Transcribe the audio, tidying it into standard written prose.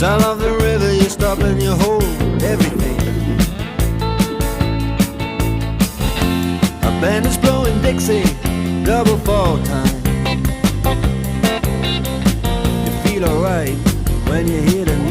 Sound of the river, you stop and you hold everything. A band is blowing Dixie, double fall time. You feel alright when you hear the